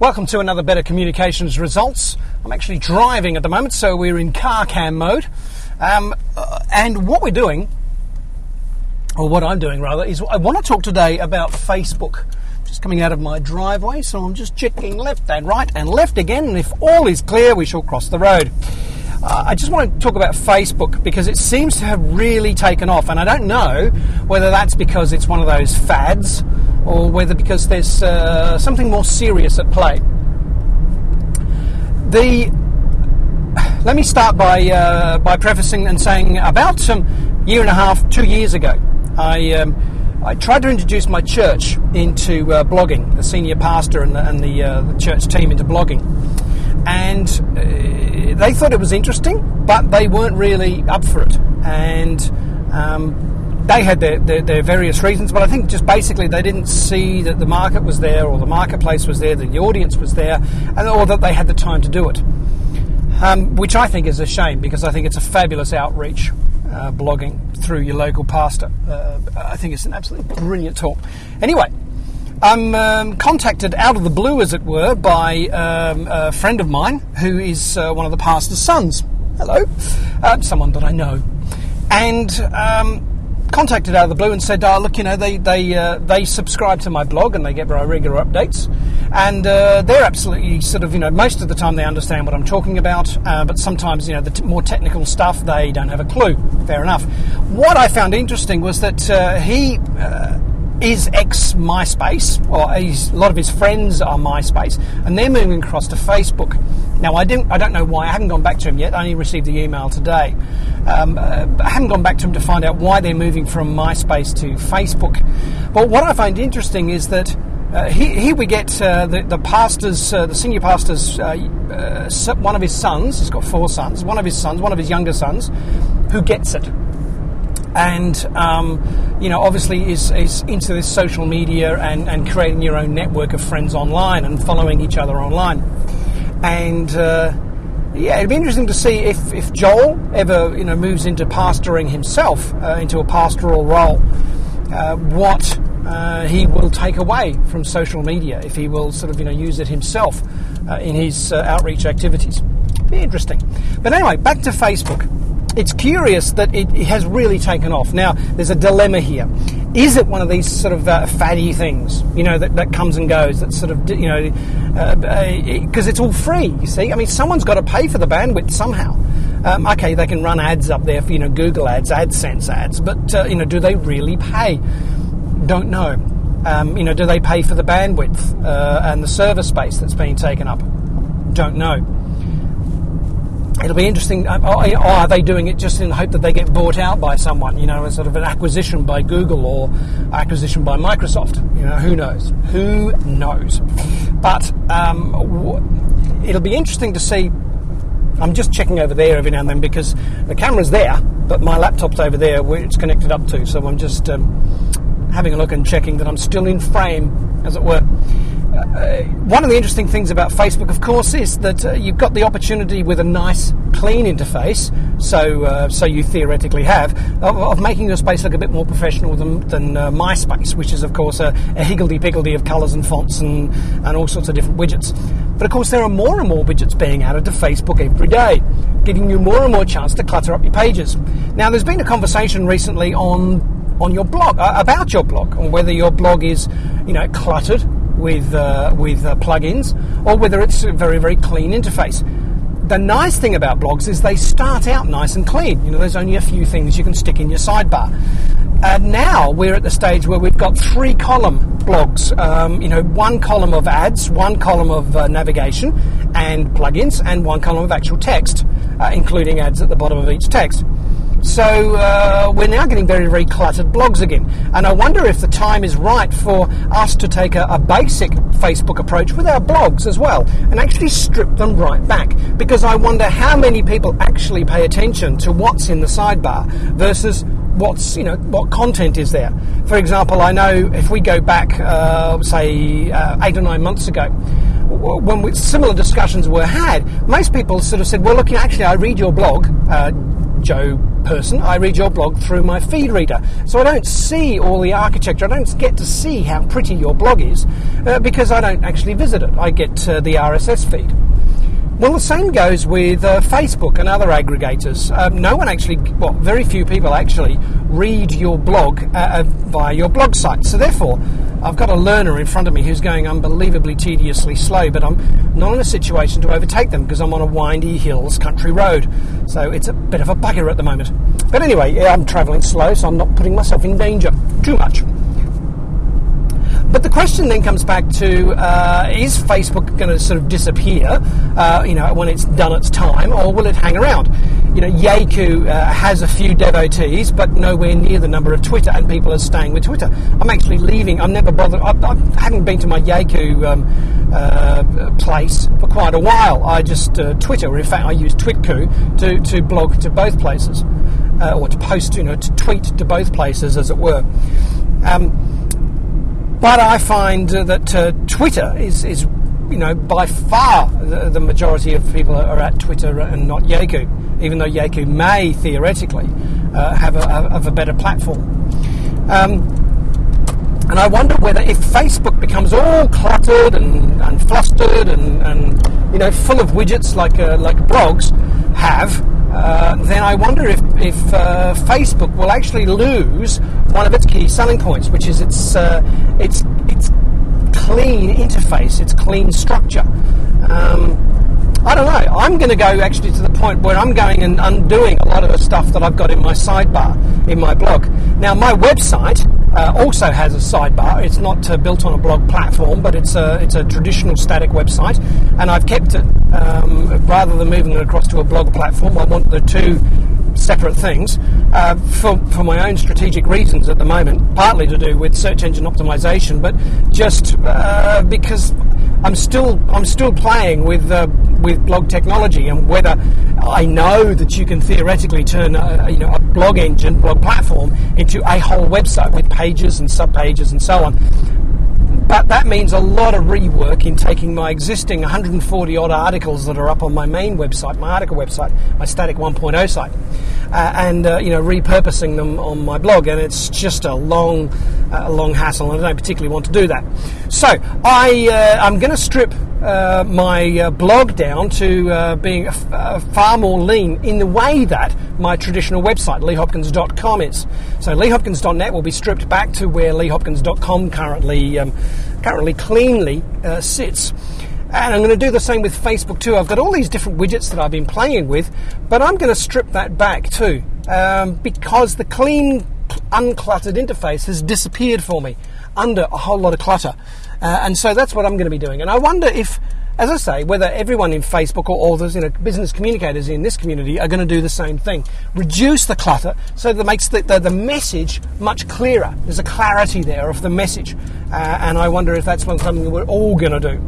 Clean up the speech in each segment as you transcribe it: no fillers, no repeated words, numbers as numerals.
Welcome to another Better Communications Results. I'm actually driving at the moment, so we're in car cam mode. And what we're doing, or what I'm doing rather, is I want to talk today about Facebook. Just coming out of my driveway, so I'm just checking left and right and left again, and if all is clear, we shall cross the road. I just want to talk about Facebook because it seems to have really taken off, and I don't know whether that's because it's one of those fads or whether because there's something more serious at play. Let me start by prefacing and saying about year and a half, 2 years ago, I tried to introduce my church into blogging, the senior pastor and the church team into blogging. And they thought it was interesting, but they weren't really up for it. And they had their various reasons, but I think just basically they didn't see that the market was there, or the marketplace was there, that the audience was there, or that they had the time to do it. Which I think is a shame, because I think it's a fabulous outreach, blogging through your local pastor. I think it's an absolutely brilliant tool. Anyway, I'm contacted out of the blue, as it were, by a friend of mine who is one of the pastor's sons. Hello. Someone that I know. And contacted out of the blue and said, look, you know, they subscribe to my blog and they get very regular updates. And they're absolutely sort of, you know, most of the time they understand what I'm talking about, but sometimes, you know, the more technical stuff, they don't have a clue. Fair enough. What I found interesting was that he is ex-MySpace, or a lot of his friends are MySpace, and they're moving across to Facebook. Now, I don't know why. I haven't gone back to him yet. I only received the email today. I haven't gone back to him to find out why they're moving from MySpace to Facebook. But what I find interesting is that here we get the pastor's, the senior pastor's, one of his sons. He's got 4 sons. One of his younger sons, who gets it. And, you know, obviously is into this social media and creating your own network of friends online and following each other online. And, yeah, it'd be interesting to see if Joel ever, you know, moves into pastoring himself, into a pastoral role, what he will take away from social media, if he will sort of, you know, use it himself in his outreach activities. Be interesting. But anyway, back to Facebook. It's curious that it has really taken off. Now, there's a dilemma here. Is it one of these sort of faddy things, you know, that comes and goes, that sort of, you know, because it's all free, you see? I mean, someone's got to pay for the bandwidth somehow. Okay, they can run ads up there for, you know, Google ads, AdSense ads, but, you know, do they really pay? Don't know. You know, do they pay for the bandwidth and the server space that's being taken up? Don't know. It'll be interesting. Are they doing it just in the hope that they get bought out by someone? You know, a sort of an acquisition by Google or acquisition by Microsoft. You know, who knows? Who knows? But it'll be interesting to see. I'm just checking over there every now and then because the camera's there, but my laptop's over there where it's connected up to. So I'm just having a look and checking that I'm still in frame, as it were. One of the interesting things about Facebook, of course, is that you've got the opportunity with a nice, clean interface, so you theoretically have, of making your space look a bit more professional than MySpace, which is, of course, a higgledy-piggledy of colours and fonts and all sorts of different widgets. But, of course, there are more and more widgets being added to Facebook every day, giving you more and more chance to clutter up your pages. Now, there's been a conversation recently on your blog, about your blog, on whether your blog is, you know, cluttered with plugins, or whether it's a very, very clean interface. The nice thing about blogs is they start out nice and clean. You know, there's only a few things you can stick in your sidebar. Now we're at the stage where we've got 3-column blogs. You know, 1 column of ads, 1 column of navigation and plugins, and 1 column of actual text, including ads at the bottom of each text. So we're now getting very, very cluttered blogs again. And I wonder if the time is right for us to take a basic Facebook approach with our blogs as well and actually strip them right back. Because I wonder how many people actually pay attention to what's in the sidebar versus what's, you know, what content is there. For example, I know if we go back, say, 8 or 9 months ago, when similar discussions were had, most people sort of said, well, look, actually, I read your blog, Joe person. I read your blog through my feed reader. So I don't see all the architecture. I don't get to see how pretty your blog is because I don't actually visit it. I get the RSS feed. Well, the same goes with Facebook and other aggregators. No one actually, well, very few people actually read your blog via your blog site. So therefore, I've got a learner in front of me who's going unbelievably tediously slow, but I'm not in a situation to overtake them because I'm on a windy hills country road. So it's a bit of a bugger at the moment. But anyway, yeah, I'm travelling slow, so I'm not putting myself in danger too much. But the question then comes back to, is Facebook going to sort of disappear, when it's done its time, or will it hang around? Yaku has a few devotees, but nowhere near the number of Twitter, and people are staying with Twitter. I'm actually leaving. I'm never bothered. I haven't been to my Yaku place for quite a while. I just Twitter, or in fact, I use Twitku to blog to both places, or to post, to tweet to both places, as it were. But I find that Twitter is by far the majority of people are at Twitter and not Yaku, even though Yaku may theoretically have a better platform. And I wonder whether if Facebook becomes all cluttered and flustered and full of widgets like blogs have, then I wonder if Facebook will actually lose one of its key selling points, which is its clean interface, its clean structure. I don't know. I'm going to go actually to the point where I'm going and undoing a lot of the stuff that I've got in my sidebar in my blog. Now, my website also has a sidebar. It's not built on a blog platform, but it's a traditional static website, and I've kept it rather than moving it across to a blog platform. I want the two separate things for my own strategic reasons at the moment, partly to do with search engine optimization, but just because I'm still playing with blog technology, and whether I know that you can theoretically turn a blog platform into a whole website with pages and subpages and so on. But that means a lot of rework in taking my existing 140 odd articles that are up on my main website, my article website, my static 1.0 site, and repurposing them on my blog, and it's just a long hassle, and I don't particularly want to do that. So I'm going to strip my blog down to being far more lean in the way that my traditional website, leehopkins.com, is. So leehopkins.net will be stripped back to where leehopkins.com currently cleanly sits. And I'm going to do the same with Facebook too. I've got all these different widgets that I've been playing with, but I'm going to strip that back too, because the clean, uncluttered interface has disappeared for me under a whole lot of clutter. And so that's what I'm going to be doing. And I wonder if, as I say, whether everyone in Facebook or those business communicators in this community are going to do the same thing. Reduce the clutter so that it makes the message much clearer. There's a clarity there of the message. And I wonder if that's something that we're all going to do.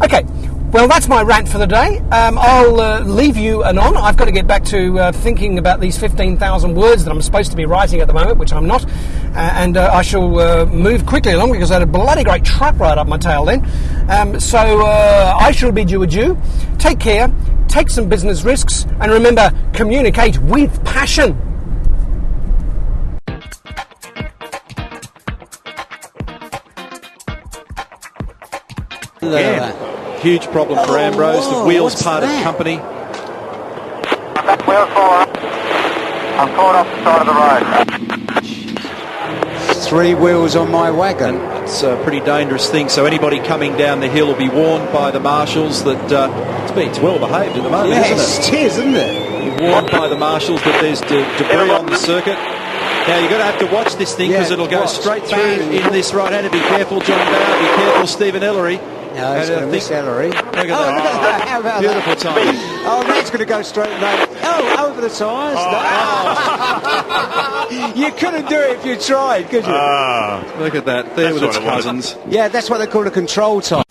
Okay, well, that's my rant for the day. I'll leave you anon. I've got to get back to thinking about these 15,000 words that I'm supposed to be writing at the moment, which I'm not. And I shall move quickly along because I had a bloody great truck right up my tail then. So I shall bid you adieu. Take care, take some business risks, and remember, communicate with passion. Again, huge problem for Ambrose. The wheel's part of the company. That wheel's fallen. I'm caught off the side of the road. 3 wheels on my wagon. It's a pretty dangerous thing, so anybody coming down the hill will be warned by the marshals that it's well behaved at the moment, Yes, isn't it is, isn't it? You're warned by the marshals that there's debris on the circuit. Now, you've got to have to watch this thing because it'll go straight through in this right-hander. Be careful, John Bauer. Be careful, Stephen Ellery. No, it's going to miss Ellery. Look at that. How about Beautiful that? timing. Oh, that's going to go straight in. Over the tyres. No. You couldn't do it if you tried, could you? Look at that. There with its cousins. Yeah, that's what they call a control tyre.